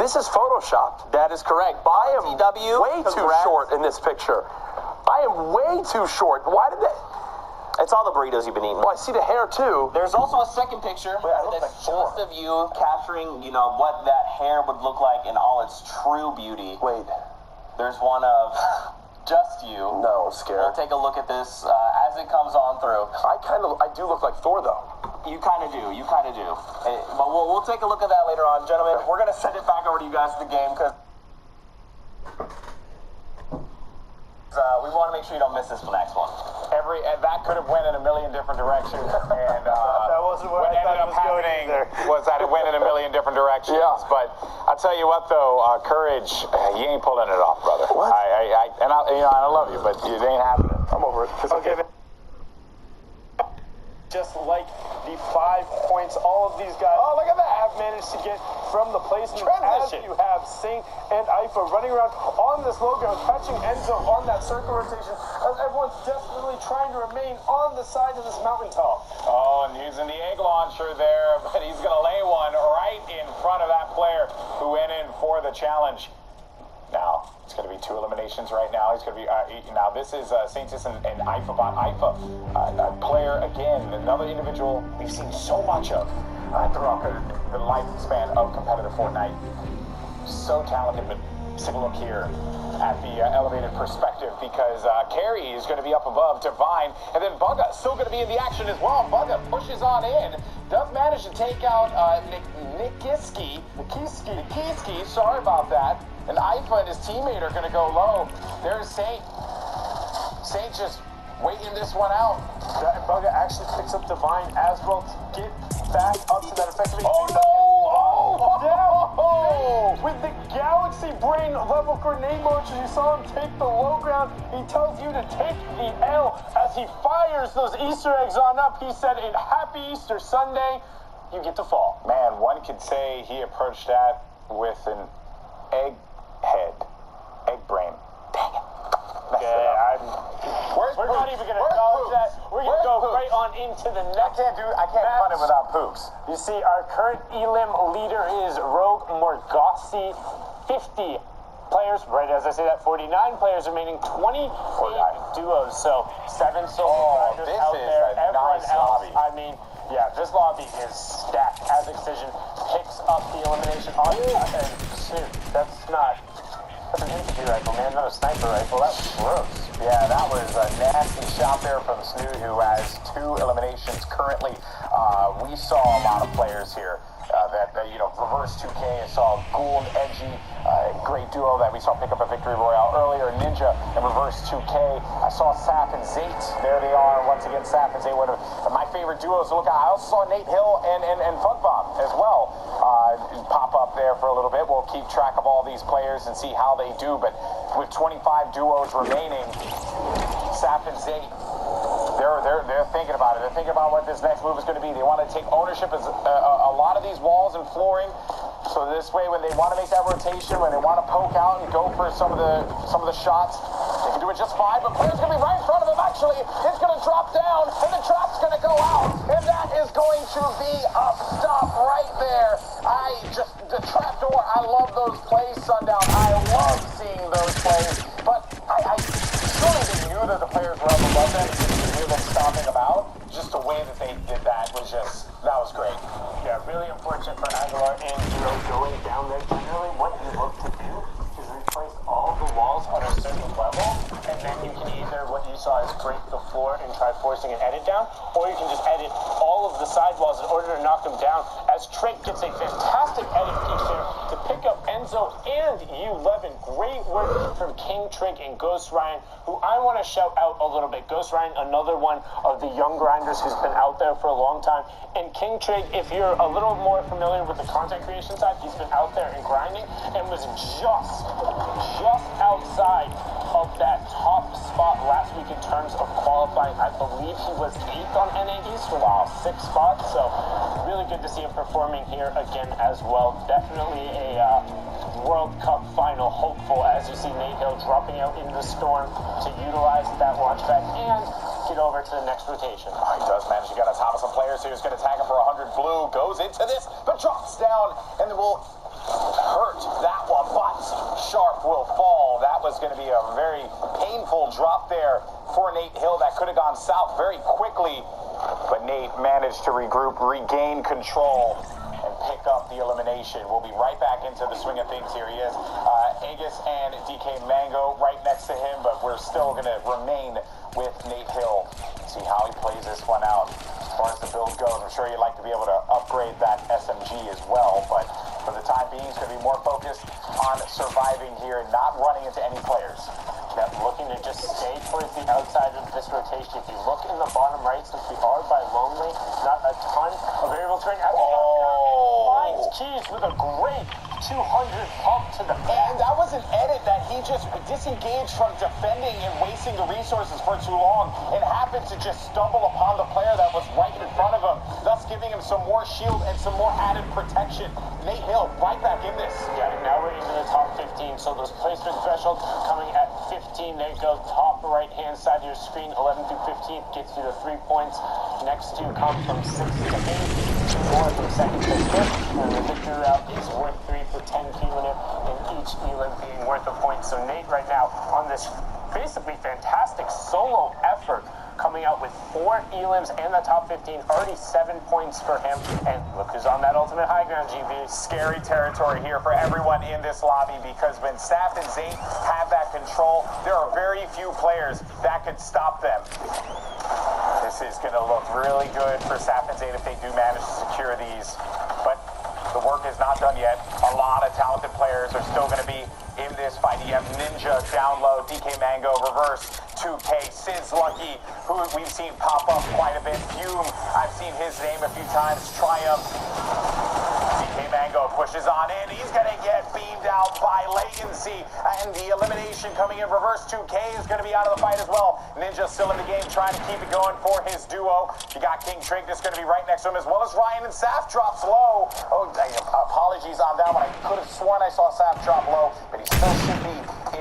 This is photoshopped. That is correct. I am way too congrats. short in this picture. I am way too short. Why did that? It's all the burritos you've been eating. Oh, I see the hair too. There's also a second picture that's just of you capturing, what that hair would look like in all its true beauty. Wait. There's one of just you. No, scared. We'll take a look at this as it comes on through. I do look like Thor though. You kind of do. But we'll take a look at that later on. Gentlemen, we're going to send it back over to you guys for the game because we want to make sure you don't miss this next one. That could have went in a million different directions, and that wasn't what what I thought ended up was going happening either. was that it went in a million different directions. Yeah. But I'll tell you what, though, Courage, you ain't pulling it off, brother. What? I love you, but it ain't happening. I'm over it. Okay. Just like the 5 points all of these guys have managed to get from the placement as you have Saint and Ifa running around on this low ground, catching Enzo on that circle rotation as everyone's desperately trying to remain on the side of this mountaintop. Oh, and using the egg launcher there, but he's going to lay one right in front of that player who went in for the challenge. Now, it's going to be 2 eliminations right now. He's going to be, now this is Saintis and IFA. IFA, a player, again, another individual we've seen so much of throughout the lifespan of competitive Fortnite. So talented, but take a look here at the elevated perspective because Carey is going to be up above Divine, and then Bugga still going to be in the action as well. Bugga pushes on in, does manage to take out Nikiski, sorry about that. And Ifa and his teammate are going to go low. There's Saint. Saint just waiting this one out. Bugga actually picks up Divine as well to get back up to that effective. Oh no! With the Galaxy Brain level grenade launcher, you saw him take the low ground. He tells you to take the L as he fires those Easter eggs on up. He said, "In Happy Easter Sunday, you get to fall." Man, one could say he approached that with an egg brain. Dang it. We're not even going to acknowledge that. We're going to go right on into the next. I can't run it without poops. You see, our current Elim leader is Rogue Morgasi. 50 players, right as I say that, 49 players remaining, 28 duos. So 7 solo riders this out is there. a Everyone nice else, lobby. I mean, yeah, this lobby is stacked as Excision picks up the elimination on and shoot, that's an infantry rifle, man, not a sniper rifle. That was gross. Yeah, that was a nasty shot there from Snood, who has 2 eliminations currently. We saw a lot of players here that reverse 2K and saw Gould, Edgy, great duo that we saw pick up a victory royale earlier. Ninja and reverse 2K. I saw Sap and Zate. There they are once again. Sap and Zate, one of my favorite duos to look at. I also saw Nate Hill and Funkbomb as well pop up there for a little bit. We'll keep track of all these players and see how they do. But with 25 duos remaining, Sap and Zate, they're thinking about it. They're thinking about what this next move is going to be. They want to take ownership of a lot of these walls and flooring. So this way, when they want to make that rotation, when they want to poke out and go for some of the shots, they can do it just fine. But player's going to be right in front of him. Actually, it's going to drop down, and the trap's going to go out, and that is going to be a stop right there. The trap door. I love those plays, Sundown. I love seeing those plays. But I surely knew that the players were up above them. You knew them stomping about. Just the way that they did that was great. Yeah, really unfortunate for Aguilar and Zero going down there. Generally, what you look to do is replace all the walls on a certain level, and then you can either, what you saw is break the floor and try forcing an edit down, or you can just edit all of the side walls in order to knock them down, as Trick gets a fantastic edit piece there to pick up Enzo and U11. Great work from King Trig and Ghost Ryan, who I want to shout out a little bit. Ghost Ryan, another one of the young grinders who's been out there for a long time. And King Trig, if you're a little more familiar with the content creation side, he's been out there and grinding and was just outside of that top spot last week in terms of qualifying. I believe he was 8th on NA East from 6 spots, so really good to see him performing here again as well. Definitely a World Cup final hopeful, as you see Nate Hill dropping out in the storm to utilize that launch pad and get over to the next rotation. He does manage to get on top of some players here. He's going to tag him for 100 blue, goes into this, but drops down, and will hurt was going to be a very painful drop there for Nate Hill. That could have gone south very quickly, but Nate managed to regroup, regain control, and pick up the elimination. We'll be right back into the swing of things here. He is Aegis and DK Mango right next to him, but we're still going to remain with Nate Hill. See how he plays this one out. As far as the build goes, I'm sure you'd like to be able to upgrade that SMG as well, but for the time being, he's going to be more focused on surviving here and not running into any players. Yep, looking to just stay towards the outside of this rotation. If you look in the bottom right, since we are by Lonely, not a ton of variable terrain. Finds Keys with a great 200 pump to the back. And that was an edit that he just disengaged from defending and wasting the resources for too long and happened to just stumble upon the player that was right in front of him, thus giving him some more shield and some more added protection. Nate Hill right back in this. Yeah, and now we're into the top 15, so those placement thresholds coming at 15. There you go, top right-hand side of your screen, 11 through 15 gets you the 3 points. Next two come from 6 to 8, 4 from 2nd to 5th, and the victory route is worth 3 for 10 cumulative, and each elim being worth a point. So Nate right now on this basically fantastic solo effort, coming out with 4 elims and the top 15, already 7 points for him. And look who's on that ultimate high ground, GB. Scary territory here for everyone in this lobby, because when Saf and Zane have that control, there are very few players that could stop them. This is going to look really good for Saf and Zane if they do manage to secure these. But the work is not done yet. A lot of talented players are still going to be in this fight. You have Ninja down low, DK Mango, Reverse, 2K, Sid's Lucky, who we've seen pop up quite a bit. Fume, I've seen his name a few times. Triumph. DK Mango pushes on in. He's going to get beamed out by Latency. And the elimination coming in. Reverse 2K is going to be out of the fight as well. Ninja still in the game, trying to keep it going for his duo. You got King Trig that's going to be right next to him, as well as Ryan, and Saf drops low. Oh, apologies on that one. I could have sworn I saw Saf drop low, but he still should be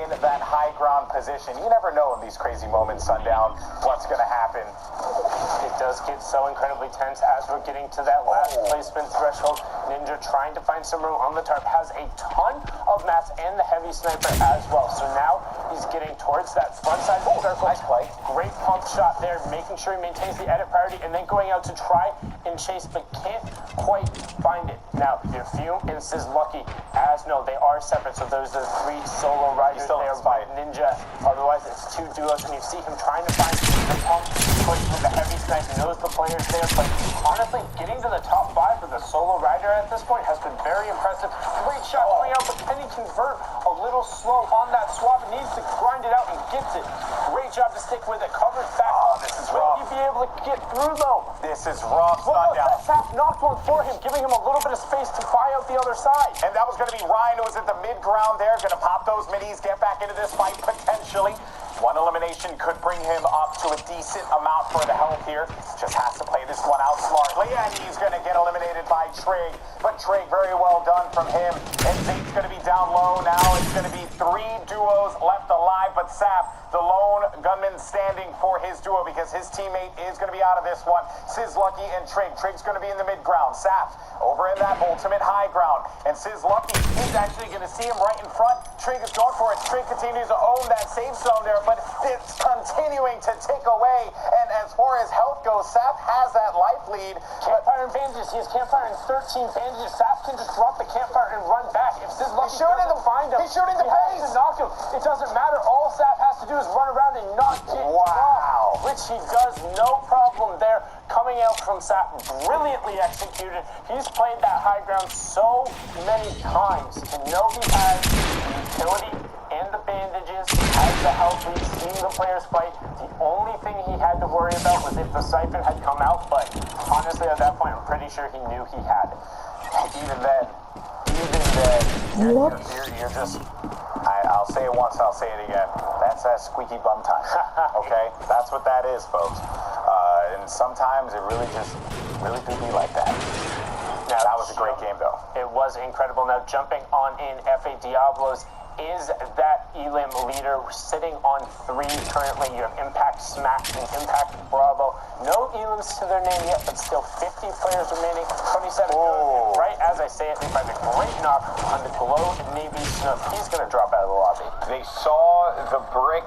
in that high ground position. You never know in these crazy moments, Sundown, what's going to happen. It does get so incredibly tense as we're getting to that last placement threshold. Ninja trying to find some room on the tarp, has a ton of mats and the heavy sniper as well. So now he's getting towards that front side of the circle. Nice play. Great pump shot there, making sure he maintains the edit priority, and then going out to try and chase, but can't quite find it. Now, your Fume and Sizz Lucky, as no, they are separate, so those are 3 solo riders there by Ninja. Otherwise, it's 2 duos, and you see him trying to find the pump, push with the heavy snipe, knows the players there, but honestly, getting to the top 5 for the solo rider at this point has been very impressive. Great shot going out, but can he convert? A little slow on that swap, and needs to grind it out and gets it. Great job to stick with it, covered back. This is rough. Will he be able to get through, though? This is rough, Sundown. Saf knocked one for him, giving him a little bit of space to fly out the other side. And that was going to be Ryan, who was at the mid-ground there, going to pop those minis, get back into this fight, potentially. One elimination could bring him up to a decent amount for the health here. Just has to play this one out smartly, and he's going to get eliminated by Trig. But Trig, very well done from him. And Zane's going to be down low now. It's going to be 3 duos left alive, but Saf, the lone gunman, standing for his duo because his teammate is going to be out of this one. Sizz Lucky and Trig. Trig's going to be in the mid-ground. Saf over in that ultimate high ground. And Sizz Lucky, he's actually going to see him right in front. Trig is going for it. Trig continues to own that safe zone there, but it's continuing to tick away. And as far as health goes, Saf has that life lead. Campfire and bandages. He has campfire and 13 bandages. Saf can just drop the campfire and run back. If Sizz Lucky doesn't find him, he's shooting the base. To knock him. It doesn't matter. All Saf has to do is run around and not get dropped, which he does no problem there. Coming out from Saf, brilliantly executed. He's played that high ground so many times to know he has the utility and the bandages, has the health lead, seeing the players fight. The only thing he had to worry about was if the siphon had come out, but honestly at that point I'm pretty sure he knew he had it. Even then, you're just, I'll say it once, I'll say it again. That's that squeaky bum time, okay? That's what that is, folks. And sometimes it really do be like that. Now, that was a great game, though. It was incredible. Now, jumping on in FA Diablo's is that Elim leader sitting on 3 currently. You have Impact Smack and Impact Bravo. No Elims to their name yet, but still 50 players remaining. 27 good. Right as I say it, they find a great knock on the Glow and Navy Snook. He's going to drop out of the lobby. They saw the brick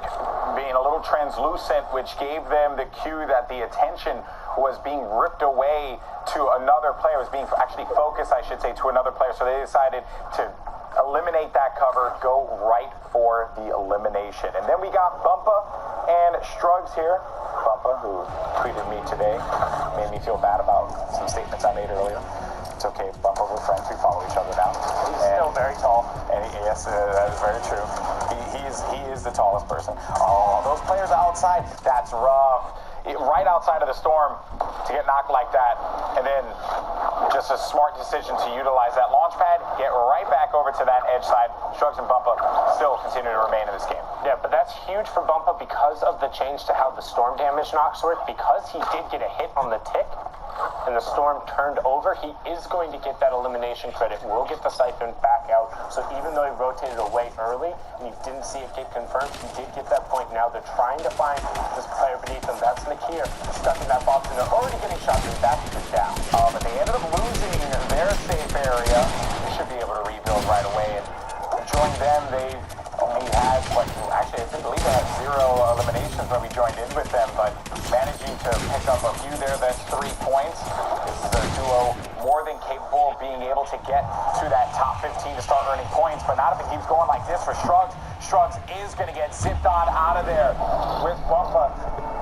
being a little translucent, which gave them the cue that the attention was being ripped away to another player, was being actually focused, I should say, to another player. So they decided to eliminate that cover, go right for the elimination. And then we got Bumpa and Strugs here. Bumpa, who tweeted me today, made me feel bad about some statements I made earlier. It's okay, Bumpa, we're friends, we follow each other now. He's still very tall. And yes, that is very true. He is the tallest person. Oh, those players outside, that's rough. Right outside of the storm to get knocked like that, and then just a smart decision to utilize that launch pad, get right back over to that edge side. Strugs and Bumpa still continue to remain in this game. Yeah, but that's huge for Bumpa because of the change to how the storm damage knocks work. Because he did get a hit on the tick and the storm turned over, he is going to get that elimination credit. We'll get the siphon back out. So even though he rotated away early and you didn't see it get confirmed, he did get that point. Now they're trying to find this player beneath them. That's Nakir, stuck in that box, and they're already getting shots, and that is down. But they ended up losing their safe area. They should be able to rebuild right away. And join them, they only had, actually, I believe they had 0 eliminations when we joined in with them, but managing to pick up a few there, that's 3 points. This is a duo more than capable of being able to get to that top 15 to start earning points, but not if it keeps going like this for Strugs. Strugs is going to get zipped on out of there with Bumpa,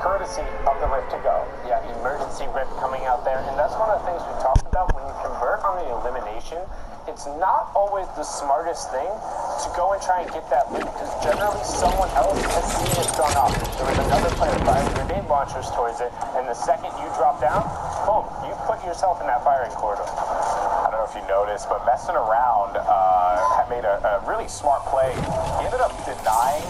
courtesy of the Rift to go. Yeah, emergency Rift coming out there, and that's one of the things we talked about. When you convert on the elimination, it's not always the smartest thing to go and try and get that loot, because generally someone else has seen it thrown off. There was another player firing grenade launchers towards it, and the second you drop down, boom, you put yourself in that firing corridor. I don't know if you noticed, but messing around had made a really smart play. He ended up denying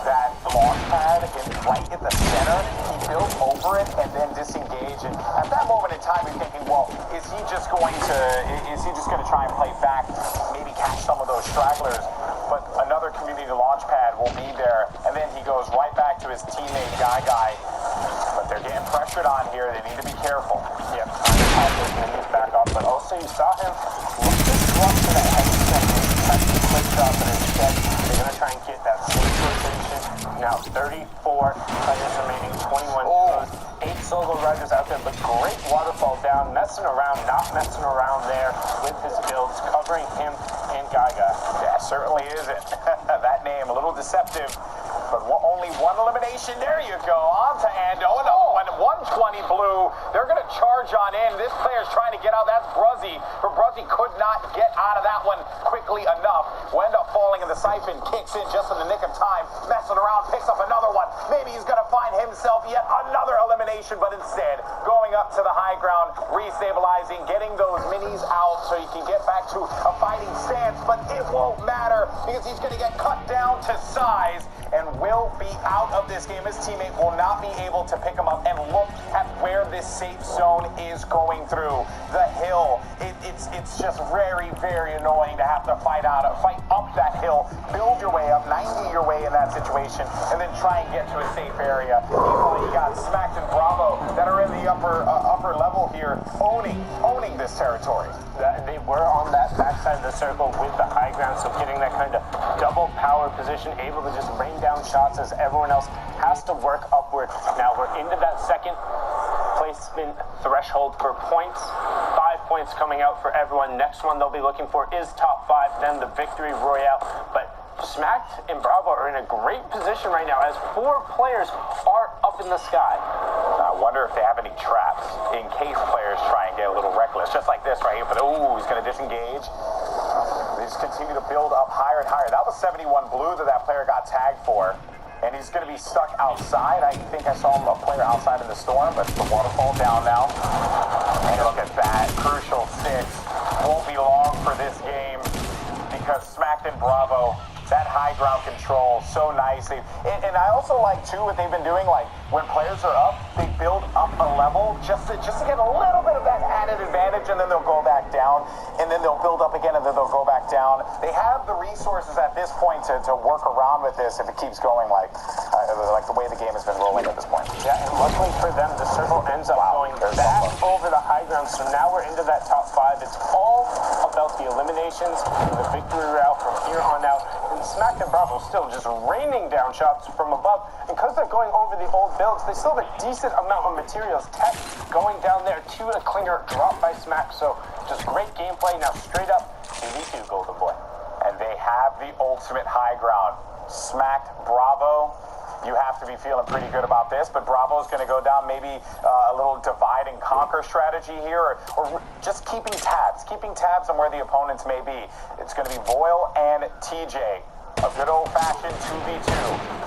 that launch pad right at the center. He built over it and then disengaged. And at that moment in time, you're thinking, well, is he just going to try and play back, maybe catch some of those stragglers? But another community launch pad will be there, and then he goes right back to his teammate Guy. But they're getting pressured on here. They need to be careful. Yep, he's back up, but also you saw him look to swap to that heavy second, catch the quick shot, but instead they're going to try and get that safe rotation. Now 34 players remaining, 21 duos, 8 solo riders out there, but great waterfall down, messing around, not messing around there with his builds, covering him and Gaga. Yeah, certainly isn't. That name, a little deceptive, but only 1 elimination. There you go, on to Ando. And 120 blue. They're going to charge on in. This player's trying to get out. That's Bruzzy. But Bruzzy could not get out of that one quickly enough. Will end up falling, and the siphon kicks in just in the nick of time. Messing around, picks up another one. Maybe he's going to find himself yet another elimination, but instead going up to the high ground, restabilizing, getting those minis out so he can get back to a fighting stance. But it won't matter because he's going to get cut down to size and will be out of this game. His teammate will not be able to pick him up. And look at where this safe zone is going through. The hill. It's just very, very annoying to have to fight up that hill, build your way up, 90 your way in that situation, and then try and get to a safe area. Meanwhile, you got Smacked and Bravo that are in the upper level here, owning this territory. They were on that backside of the circle with the high ground, so getting that kind of double power position, able to just rain down shots as everyone else has to work upward. Now we're into that second placement threshold for points. 5 points coming out for everyone. Next one they'll be looking for is top 5, then the victory royale. But Smacked and Bravo are in a great position right now as 4 players are up in the sky. I wonder if they have any traps in case players try and get a little reckless, just like this right here. But he's going to disengage. They just continue to build up higher and higher. That was 71 blue that player got tagged for. And he's going to be stuck outside. I think I saw a player outside in the storm, but the waterfall down now. And look at that. Crucial 6. Won't be long for this game because Smacked and Bravo that high ground control so nice. And I also like, too, what they've been doing, like, when players are up, they build up a level just to get a little bit of that added advantage, and then they'll go back down, and then they'll build up again, and then they'll go back down. They have the resources at this point to work around with this if it keeps going like the way the game has been rolling at this point. Yeah, and luckily for them, the circle ends up going back over the high ground, so now we're into that top 5. It's all about the eliminations and the victory route from here on out. And Smack and Bravo still just raining down shots from above. And because they're going over the old builds, they still have a decent amount of materials. Tech going down there to a clinger dropped by Smack. So just great gameplay. Now straight up 2v2 Golden Boy. And they have the ultimate high ground. Smacked Bravo. You have to be feeling pretty good about this, but Bravo's going to go down maybe a little divide and conquer strategy here, or just keeping tabs on where the opponents may be. It's going to be Voyle and TJ. A good old-fashioned 2v2.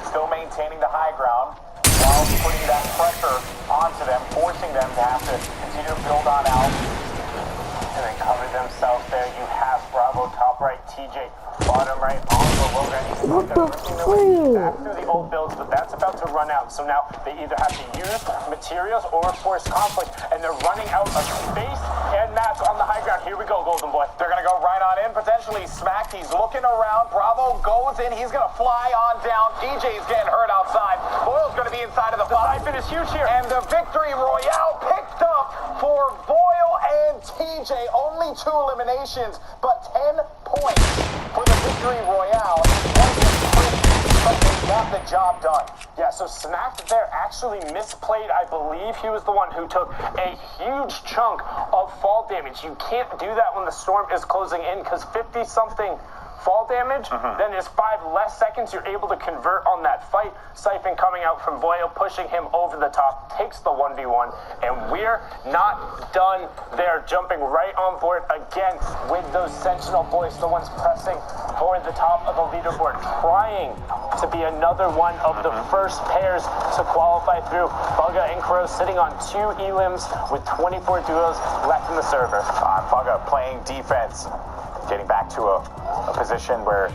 Still maintaining the high ground while putting that pressure onto them, forcing them to have to continue to build on out. And then cover themselves there. You have Bravo top right, TJ bottom right, on the low right. They're working their way back through the old builds, but that's about to run out. So now they either have to use materials or force conflict, and they're running out of space and mats on the high ground. Here we go, Golden Boy. They're going to go right on in, potentially Smacked. He's looking around. Bravo goes in. He's going to fly on down. TJ's getting hurt outside. Boyle's going to be inside of the fight. The siphon is huge here. And the victory royale picked up for Voyle and TJ. Only 2 eliminations, but 10 points for the victory royale. But they got the job done. Yeah, so Smacked there actually misplayed. I believe he was the one who took a huge chunk of fall damage. You can't do that when the storm is closing in, because 50-something fall damage, then there's 5 less seconds you're able to convert on that fight. Siphon coming out from Voyle, pushing him over the top, takes the 1v1, and we're not done there. Jumping right on board again with those Sentinel boys, the ones pressing for the top of the leaderboard, trying to be another one of the first pairs to qualify through. Bugga and Crow sitting on 2 elims with 24 duos left in the server. Bugga playing defense, getting back to a position where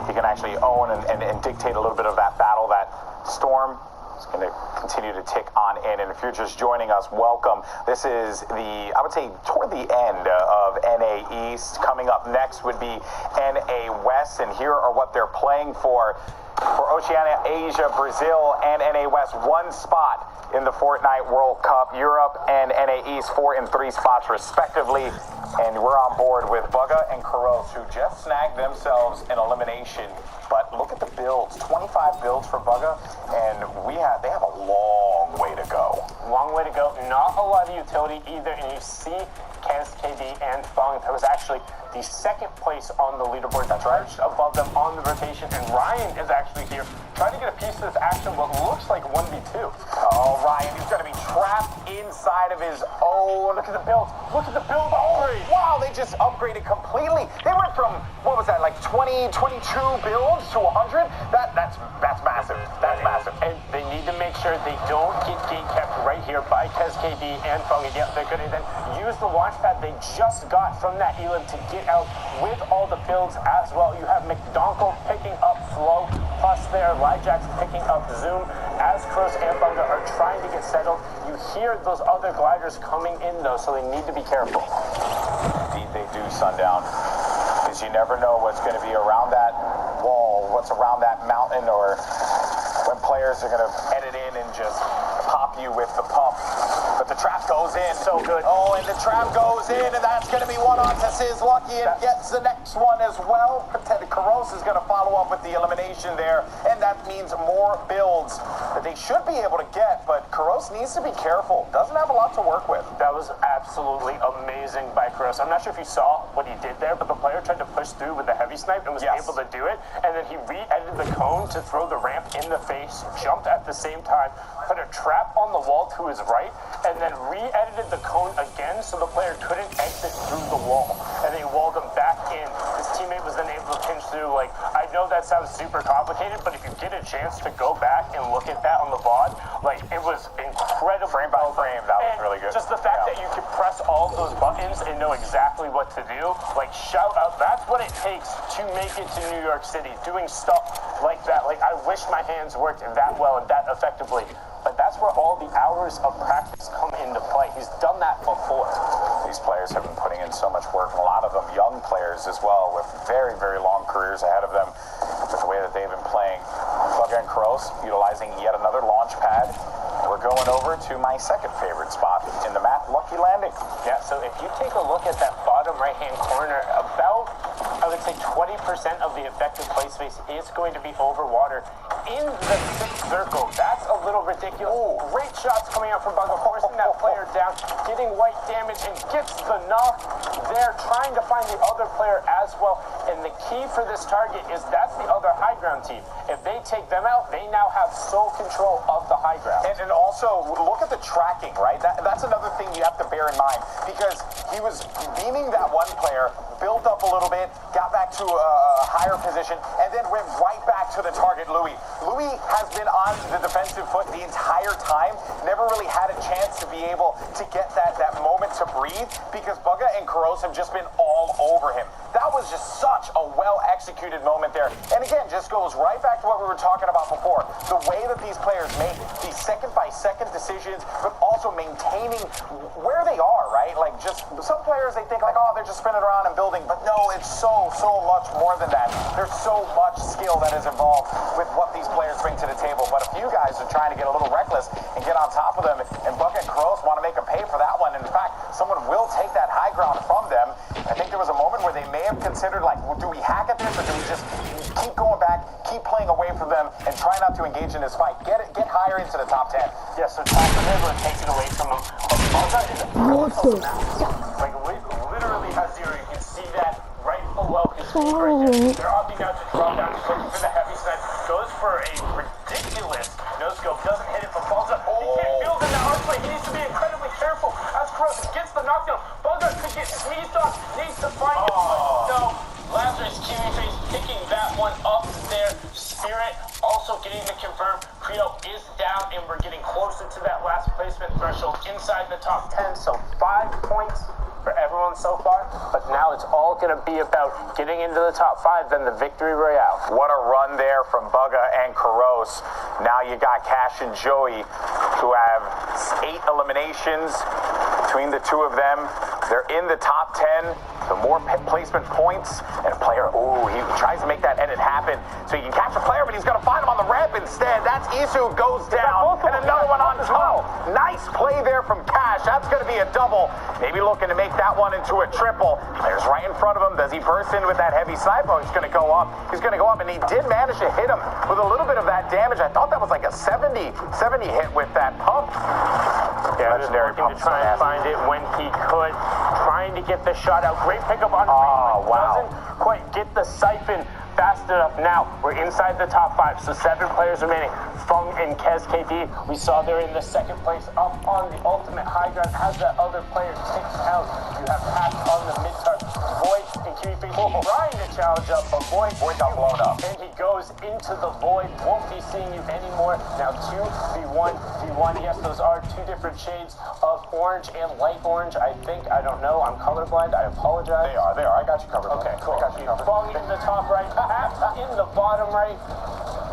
he can actually own and dictate a little bit of that battle. That Storm is going to continue to tick on in. And if you're just joining us, welcome. This is I would say, toward the end of NA East. Coming up next would be NA West, and here are what they're playing for. For Oceania, Asia, Brazil, and NA West, 1 spot in the Fortnite World Cup. Europe and NA East, 4 and 3 spots respectively. And we're on board with Bugga and Karos, who just snagged themselves an elimination. But look at the builds, 25 builds for Bugga, and they have a long way to go. Long way to go. Not a lot of utility either, and you see Kaz, KD, and Fung. That was actually the 2nd place on the leaderboard. That's right. Above them on the rotation, and Ryan is actually here trying to get a piece of this action, what looks like 1v2. Oh, Ryan, he's going to be trapped inside of his own. Look at the build. Look at the build upgrade. Wow, they just upgraded completely. They went from, what was that, like 20, 22 builds to 100? That's massive. That's massive. And they need to make sure they don't get gate kept right here by Kaz, KD, and Fung. Again, they're going to then use the launch pad they just got from that elim to get out with all the builds as well. You have McDonald picking up Flow, plus there, Lyjack's picking up Zoom, as Crows and Bugga are trying to get settled. You hear those other gliders coming in, though, so they need to be careful. Indeed they do, Sundown. Because you never know what's going to be around that wall, what's around that mountain, or when players are going to edit in and just pop you with the pump. But the trap goes in. So good. Oh, and the trap goes in, and that's going to be one on to Sizz Lucky, and gets the next one as well. Karos is going to follow up with the elimination there, and that means more builds that they should be able to get, but Karos needs to be careful. Doesn't have a lot to work with. That was absolutely amazing by Karos. I'm not sure if you saw what he did there, but the player tried to push through with the heavy snipe and was able to do it, and then he re-edited the cone to throw the ramp in the face, jumped at the same time, put a trap on the wall to his right, and then re-edited the cone again so the player couldn't exit through the wall, and then he walled him back in. His teammate was then able to pinch through. Like, I know that sounds super complicated, but if you get a chance to go back and look at that on the VOD, like, it was incredible. Frame by frame, that was really good. Just the fact that you can press all those buttons and know exactly what to do, like shout out, that's what it takes to make it to New York City, doing stuff like that. Like, I wish my hands worked that well and that effectively, but that's where all the hours of practice come into play. He's done that before. These players have been putting in so much work, and a lot of them young players as well, with very, very long careers ahead of them, with the way that they've been playing. Bugga and Kroos utilizing yet another launch pad. We're going over to my second favorite spot in the map, Lucky Landing. Yeah, so if you take a look at that bottom right-hand corner, about, I would say 20% of the effective play space is going to be over water in the sixth circle. That's a little ridiculous. Great shots coming out from Bugga, forcing that player down, getting white damage, and gets the knock there, trying to find the other player as well. And the key for this target is that's the other high ground team. If they take them out, they now have sole control of the high ground. And also, look at the tracking, right? That's another thing you have to bear in mind, because he was beaming that one player, built up a little bit, got back to a higher position, and then went right back to the target, Louis. Louis has been on the defensive foot the entire time, never really had a chance to be able to get that moment to breathe, because Bugga and Kroos have just been all over him. That was just such a well-executed moment there. And again, just goes right back to what we were talking about before. The way that these players make these second-by-second decisions, but also maintaining where they are, right? Like, just some players, they think like, oh, they're just spinning around and building. But no, it's so much more than that. There's so much skill that is involved with what these players bring to the table. But a few guys are trying to get a little reckless and get on top of them. And Bugga and Kroos want to make them pay for that one. In fact, someone will take that high ground from them. I think there was a moment where they may have considered, like, well, do we hack at this, or do we just keep going back, keep playing away from them, and try not to engage in this fight? Get higher into the top 10. Yeah, so tackle him or takes it away from him. But Bugga is like, literally has zero. You can see that right below his feet right there. They're opting out to drop down, he's looking for the heavy snipe, goes for a ridiculous no-scope, doesn't hit it, but falls up. He can't field in that hard play. He needs to be incredibly careful as Kroos gets the knockdown. Bugga could get sneezed on, needs to find it, but no. Lazarus Kiwi Face picking that one up there. Spirit also getting the confirm. Creo is down, and we're getting closer to that last placement threshold inside the top 10. So 5 points for everyone so far, but now it's all going to be about getting into the top 5, then the victory royale. What a run there from Bugga and Kroos. Now you got Cash and Joey, who have 8 eliminations between the two of them. They're in the top 10. The more placement points, and a player, he tries to make that edit happen so he can catch a player, but he's going to find him on the ramp instead. That's Isu, goes down, and another one on top. Nice play there from Cash. That's going to be a double. Maybe looking to make that one into a triple. Player's right in front of him. Does he burst in with that heavy snipe? Oh, he's going to go up. He's going to go up, and he did manage to hit him with a little bit of that damage. I thought that was like a 70 hit with that pump. Yeah, legendary pump. To try and find it when he could. Trying to get the shot out. Great pickup on wow. Doesn't quite get the siphon fast enough. Now we're inside the top 5, so 7 players remaining. Fung and Kez KD, we saw they're in the second place up on the ultimate high ground as that other player takes out. You have Pat on the mid-target. Void and Kiwi Face trying to challenge up, but Void got blown up. And he goes into the void. Won't be seeing you anymore. Now 2v1, v1. Yes, those are 2 different shades of orange and light orange. I think, I don't know. I'm colorblind. I apologize. They are. I got you covered. Okay, cool. I got you covered. Fung in the top right, Pat in the bottom right.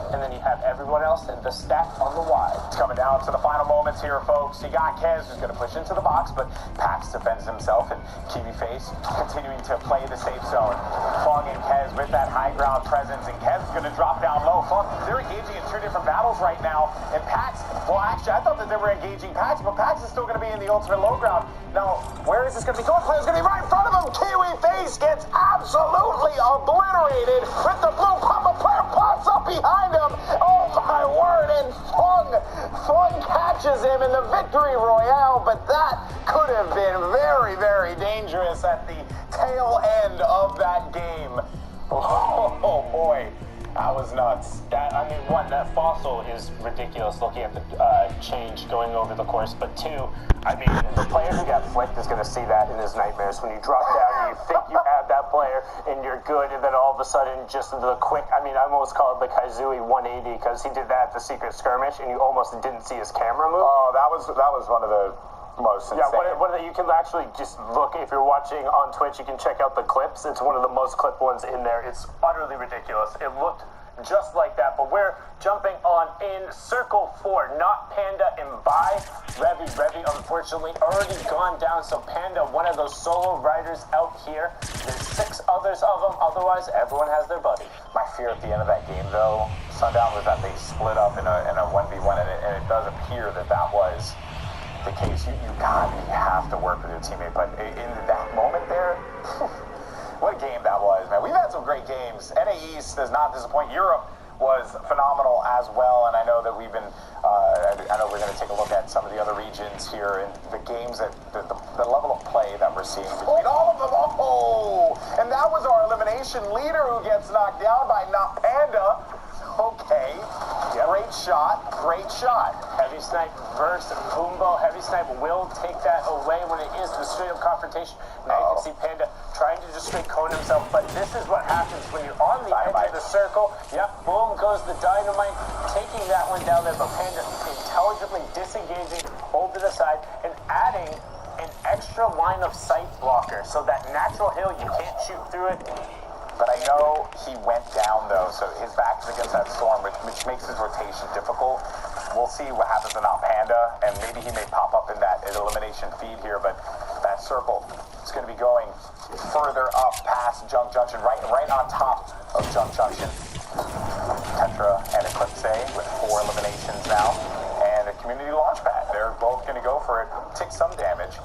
And then you have everyone else in the stack on the wide. It's coming down to the final moments here, folks. You got Kez, who's going to push into the box, but Pax defends himself, and Kiwi Face continuing to play the safe zone. Fung and Kez with that high ground presence, and Kez is going to drop down low. Fung, they're engaging in 2 different battles right now, and Pax, well, actually, I thought that they were engaging Pax, but Pax is still going to be in the ultimate low ground. Now, where is this going to be going? Player's going to be right in front of him. Kiwi Face gets absolutely obliterated with the blue pump. A player pops up behind him. Oh my word, and Fung catches him in the victory royale, but that could have been very, very dangerous at the tail end of that game. Oh boy, that was nuts. That fossil is ridiculous looking at the change going over the course, but 2, the player who got flicked is going to see that in his nightmares when you drop down and you think you have that player and you're good, and then all of a sudden just the quick, I almost call it the Kaizui 180 because he did that at the secret skirmish and you almost didn't see his camera move. Oh, that was one of the most insane. Yeah, you can actually just look, if you're watching on Twitch, you can check out the clips. It's one of the most clipped ones in there. It's utterly ridiculous. It looked just like that, but we're jumping on in Circle 4, not Panda and Bai. Revy, unfortunately, already gone down, so Panda, one of those solo riders out here. There's 6 others of them, otherwise everyone has their buddy. My fear at the end of that game, though, Sundown, was that they split up in a 1v1, and it does appear that was the case. You have to work with your teammate, but in that moment there, what a game that was, man. We've had some great games. NA East does not disappoint. Europe was phenomenal as well, and I know that we've been, I know we're going to take a look at some of the other regions here and the games that, the level of play that we're seeing between all of them. Oh, and that was our elimination leader who gets knocked down by Not Panda. Okay, great shot. Heavy Snipe versus Boombo. Heavy Snipe will take that away when it is the straight-up confrontation. Now you can see Panda trying to just straight cone himself, but this is what happens when you're on the edge of the circle. Yep, boom goes the dynamite, taking that one down there, but Panda intelligently disengaging over the side and adding an extra line of sight blocker, so that natural hill, you can't shoot through it. But I know he went down, though, so his back is against that storm, which makes his rotation difficult. We'll see what happens to Not Panda, and maybe he may pop up in that elimination feed here, but that circle is going to be going further up past Junk Junction, right on top of Junk Junction. Tetra and Eclipse with 4 eliminations now, and a community launch pad. They're both going to go for it, take some damage.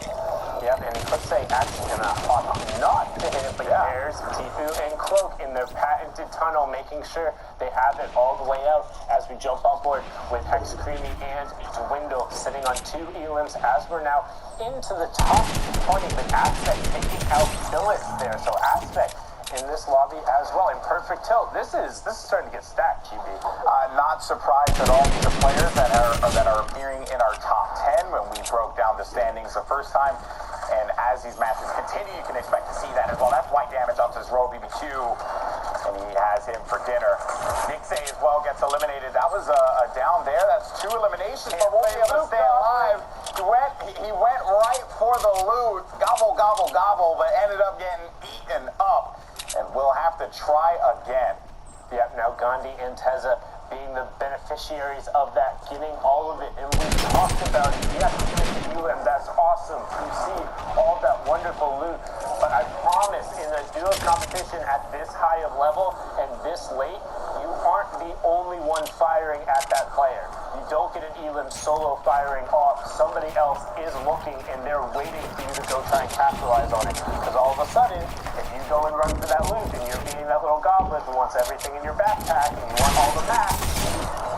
Yep, and Eclipse actually going to opt not to hit it, but there's Tfue and Cloak in their patented tunnel, making sure they have it all the way out as we jump on board with Hex Creamy and Dwindle sitting on 2 elims as we're now into the top 20, but Aspect taking out Billet there, so Aspect in this lobby as well, in perfect tilt. This is starting to get stacked, GB. Not surprised at all. These are players that are appearing in our top 10 when we broke down the standings the first time. And as these matches continue, you can expect to see that as well. That's white damage onto his row BBQ, and he has him for dinner. Nixay as well gets eliminated. That was a down there. That's 2 eliminations, but won't be able to stay alive. He went right for the loot. Gobble, gobble, gobble, but ended up getting eaten up. And we'll have to try again. Yep, now Gandhi and Teza being the beneficiaries of that, getting all of it. And we talked about it. Yes, you, and that's awesome to see all that wonderful loot. But I promise, in a duo competition at this high of level and this late, you aren't the only one firing at that player. You don't get an elim solo firing off. Somebody else is looking and they're waiting for you to go try and capitalize on it. Because all of a sudden, if you go and run for that loot and you're beating that little goblin who wants everything in your backpack and you want all the mats,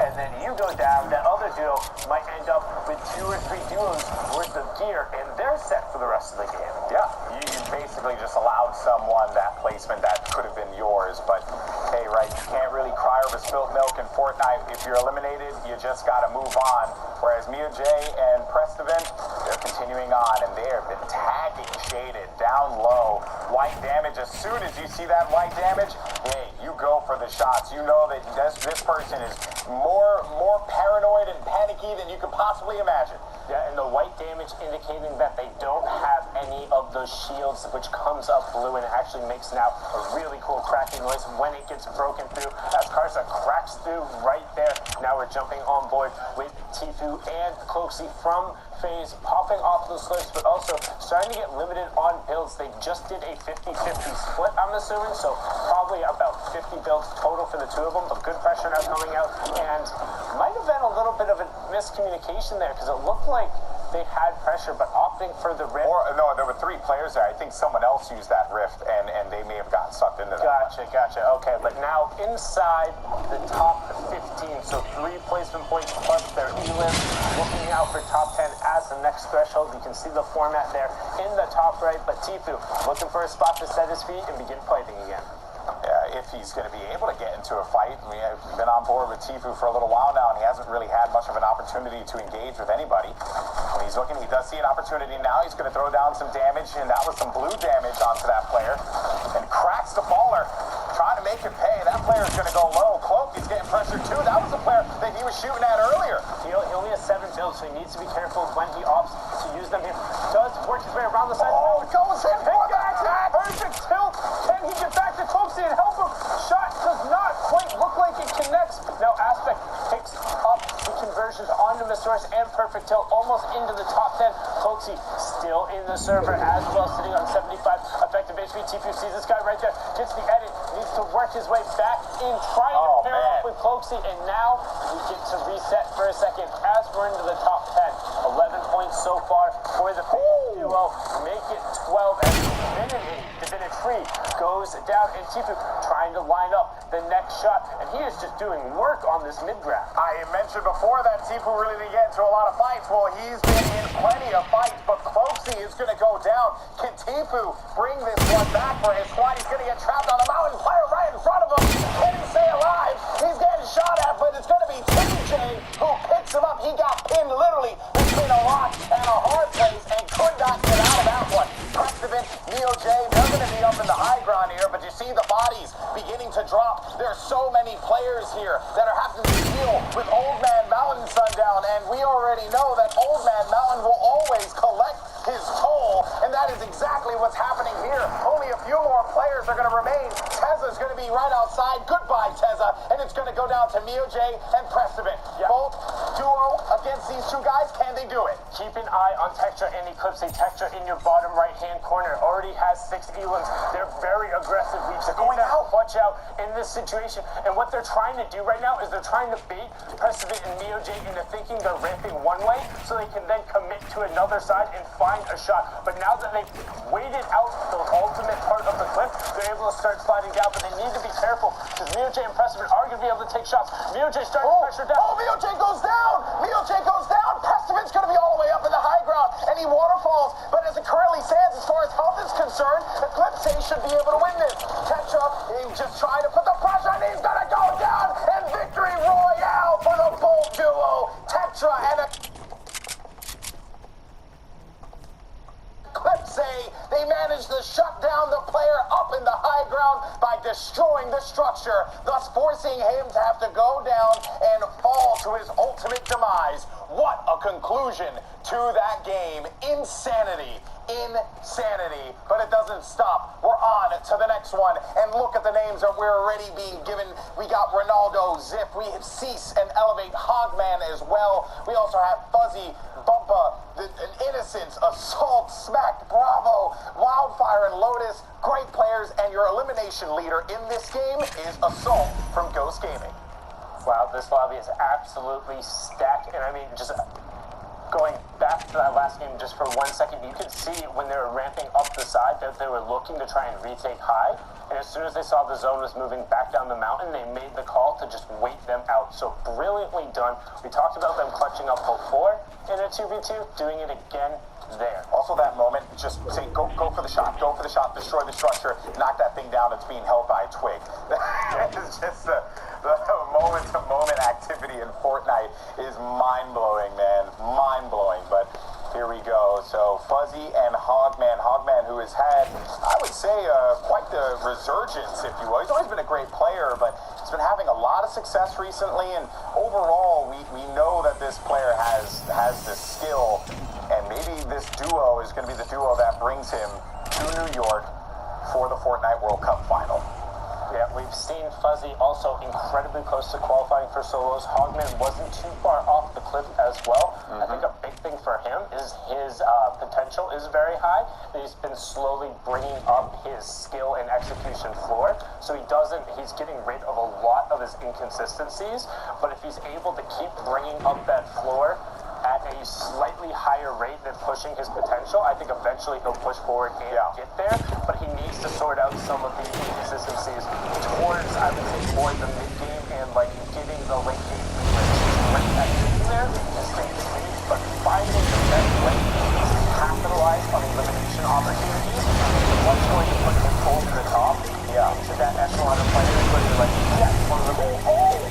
and then you go down, that other duo might end up with 2 or 3 duos worth of gear, and they're set for the rest of the game. Yeah, you basically just allowed someone that placement that could have been yours, but hey, right, you can't really cry over spilled milk in Fortnite. If you're eliminated, you just got to move on. Whereas Mia J and Prestivent, they're continuing on, and they have been tagging Shaded down low. White damage, as soon as you see that white damage, hey, you go for the shots. You know that this person is more paranoid and panicky than you could possibly imagine. Yeah, and the white damage indicating that they don't have any of those shields, which comes up blue and actually makes now a really cool cracking noise when it gets broken through. As Karsa cracks through right there. Now we're jumping on board with Tfue and Cloaksy from FaZe, popping off those slips, but also starting to get limited on builds. They just did a 50-50 split, I'm assuming, so probably about 50 builds total for the 2 of them, but good pressure now coming out, and might have been a little bit of a miscommunication there, because it looked like they had pressure, but opting for the rift. No, there were 3 players there. I think someone else used that rift, and they may have gotten sucked into that. Gotcha. Okay, but now inside the top 15, so 3 placement points plus their elim, looking out for top 10 as the next threshold. You can see the format there in the top right, but Tfue looking for a spot to set his feet and begin fighting again. If he's going to be able to get into a fight. We have been on board with Tfue for a little while now, and he hasn't really had much of an opportunity to engage with anybody. When he's looking, he does see an opportunity now. He's going to throw down some damage, and that was some blue damage onto that player. And cracks the baller, trying to make they can pay. That player's going to go low. Cloak is getting pressured too. That was the player that he was shooting at earlier. He only has 7 builds, so he needs to be careful when he opts to use them here. Does work his way around the side. Oh, goes in for the attack. Perfect tilt. Can he get back to Cloaksy and help him? Shot does not quite look like it connects. Now Aspect picks up the conversions onto Masaurus and perfect tilt almost into the top 10. Cloaksy still in the server as well, sitting on 75 effective HP. TPU sees this guy right there, gets the edit, needs to work his way back in, trying to pair up with Cloaksy, and now we get to reset for a second as we're into the top 10. 11 points so far for the duo, make it 12 as Divinity goes down, and Tifu trying to line up the next shot, and he is just doing work on this mid-ground. I mentioned before that Tifu really didn't get into a lot of fights. Well, he's been in plenty of fights, but Cloaksy is going to go down. Can Tifu bring this one back for his squad? He's going to get trapped on the mountain, player right in front of him. Can he stay alive? He's getting shot at, but it's going to be TJ who picks him up. He got pinned literally between a rock and a hard place and could not get out of that one. Preston, Neo J, they're going to be up in the high ground here, but you see the bodies beginning to drop. There's so many players here that are having to deal with Old Man Mountain Sundown, and we already know that Old Man Mountain will always collect his toll, and that is exactly what's happening here. Only a few more players are going to remain. Teza's going to be right outside. Goodbye, Teza. And it's going to go down to Mio J and Preston. Both duo against these two guys. Can they do it? Keep an eye on Texture and Eclipse. Texture in your bottom right-hand corner already has 6 Elans. They're very aggressive. We just need to watch out in this situation. And what they're trying to do right now is they're trying to bait Preston and Mio J into thinking they're ramping one way so they can then commit to another side and find a shot. But now that they've waited out the ultimate part of the cliff, they're able to start sliding down, but they need to be careful because Mio J and Preston are going to be able to take shots. Mio J starting to pressure down. Oh, Mio J goes down! Mio J goes down! Preston's going to be all the way up in the high ground, and he waterfalls. But as it currently stands, as far as health is concerned, Eclipse should be able to win this. Catch up, he's just trying to put the pressure, and he's going to go down! And victory royale for the Bolt duo! Tetra and Eclipse, they managed to shut down the player up in the high ground by destroying the structure, thus forcing him to have to go down and fall to his ultimate demise. What a conclusion to that game. Insanity. Insanity. But it doesn't stop. We're on to the next one. And look at the names that we're already being given. We got Ronaldo, Zip, we have Cease and Elevate, Hogman as well. We also have Fuzzy, Bumpa, an Innocence, Assault, Smack, Bravo, Wildfire, and Lotus. Great players, and your elimination leader in this game is Assault from Ghost Gaming. Wow, this lobby is absolutely stacked, and I mean, just going back to that last game just for 1 second, you could see when they were ramping up the side that they were looking to try and retake high, and as soon as they saw the zone was moving back down the mountain, they made the call to just wait them out. So brilliantly done. We talked about them clutching up before in a 2v2, doing it again there. Also that moment, just say, go for the shot, destroy the structure, knock that thing down that's being held by a twig. It's just the moment-to-moment activity in Fortnite is mind-blowing, man, mind-blowing, but here we go. So Fuzzy and Hogman who has had, I would say, quite the resurgence, if you will. He's always been a great player, but he's been having a lot of success recently, and overall, we know that this player has the skill, and maybe this duo is going to be the duo that brings him to New York for the Fortnite World Cup final. Yeah, we've seen Fuzzy also incredibly close to qualifying for solos. Hogman wasn't too far off the cliff as well. I think a big thing for him is his potential is very high. He's been slowly bringing up his skill and execution floor. So he's getting rid of a lot of his inconsistencies. But if he's able to keep bringing up that floor at a slightly higher rate than pushing his potential, I think eventually he'll push forward and get there, but he needs to sort out some of the inconsistencies towards, I would say, more the mid-game and like getting the late game great at getting there and staying safe, but finding the best way to capitalize on elimination opportunities. Once going to put him over the top, to that echelon of players where you're like, yes, one of the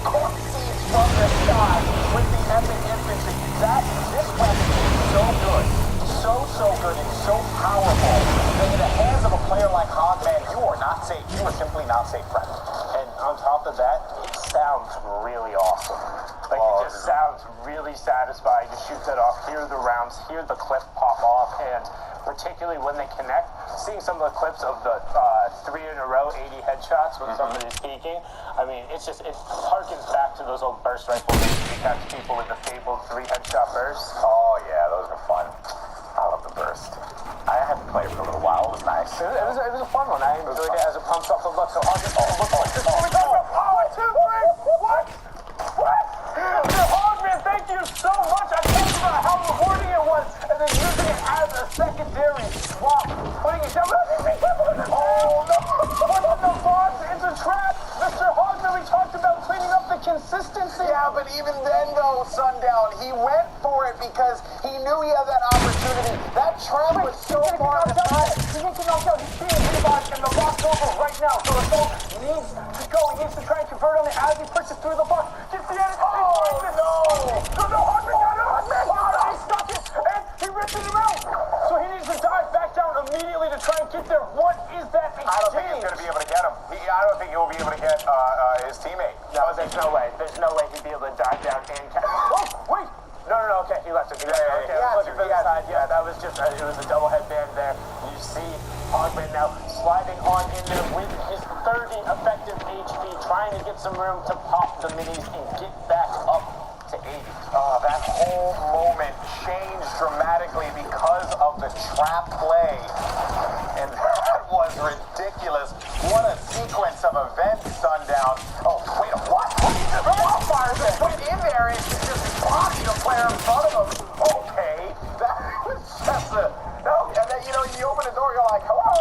Cork seeds from the sky with the epic infantry. This weapon is so good, so good and so powerful that in the hands of a player like Hogman, you are not safe. You are simply not safe, friend. of that, it sounds really awesome. Like, it just sounds really satisfying to shoot that off, hear the rounds, hear the clip pop off, and particularly when they connect, seeing some of the clips of the 3 in a row 80 headshots when somebody's peeking, I mean, it harkens back to those old burst rifles that you catch people with the fabled 3 headshot bursts. Oh yeah, those are fun. I love the burst. I had to play it for a little while. It was nice. It was a fun one. I enjoyed it as it pumps up the look. So I'll just look like this. What? Hogman, thank you so much. I talked about how rewarding it was, and then using it as a secondary swap, putting it down. Oh no! What the boss? It's a trap. Mr. Hogman, we talked about cleaning up the consistency. Yeah, but even then, though, Sundown, he went for it because he knew he had that opportunity. That trap was so far to the side. He needs to knock out his team and the box over right now. So the ball needs to go. He needs to try and convert on it as he pushes through the box. Gets the end. Oh no! No, Hogman got it. He stuck it and he ripped it around. So he needs to dive back down immediately to try and get there. What is that exchange? I don't think he's going to be able to get him. I don't think he will be able to get his teammate. No, there's no way. There's no way he'd be able to dive down and catch. Oh, wait! No, okay, he left it. Okay, I was looking for the side. Yeah, that was just, it was a double headband there. You see Hogman now sliding on in there with his 30 effective HP, trying to get some room to pop the minis and get back up to 80. That whole moment changed dramatically because of the trap play. And that was ridiculous. What a sequence of events, Sundown. Oh, wait, what? He just wildfires it. Put it in there and just body the player in front of him. Okay. That was just no, and then, you open the door, you're like, hello.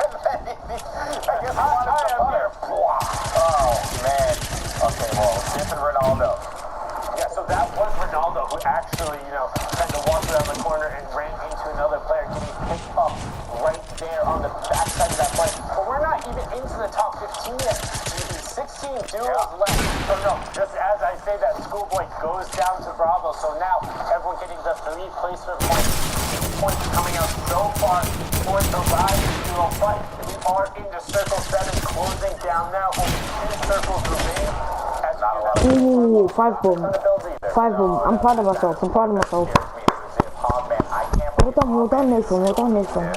And then I guess he wanted some butter. Oh, man. Okay, well, different Ronaldo. Yeah, so that was Ronaldo who actually, tried to walk around the corner and ran into another player, getting picked up right there on the backside of that play. But we're not even into the top 15 yet. 16 duels left. So no, just as I say that, Schoolboy goes down to Bravo. So now everyone getting the 3 placement points. Points coming out so far towards the rise duo fight. We are into circle 7, closing down now. Only 2 circles remain. Ooh, 5 boom. 5 boom. I'm proud of myself. Hogman, I can't believe Hold on, Nathan.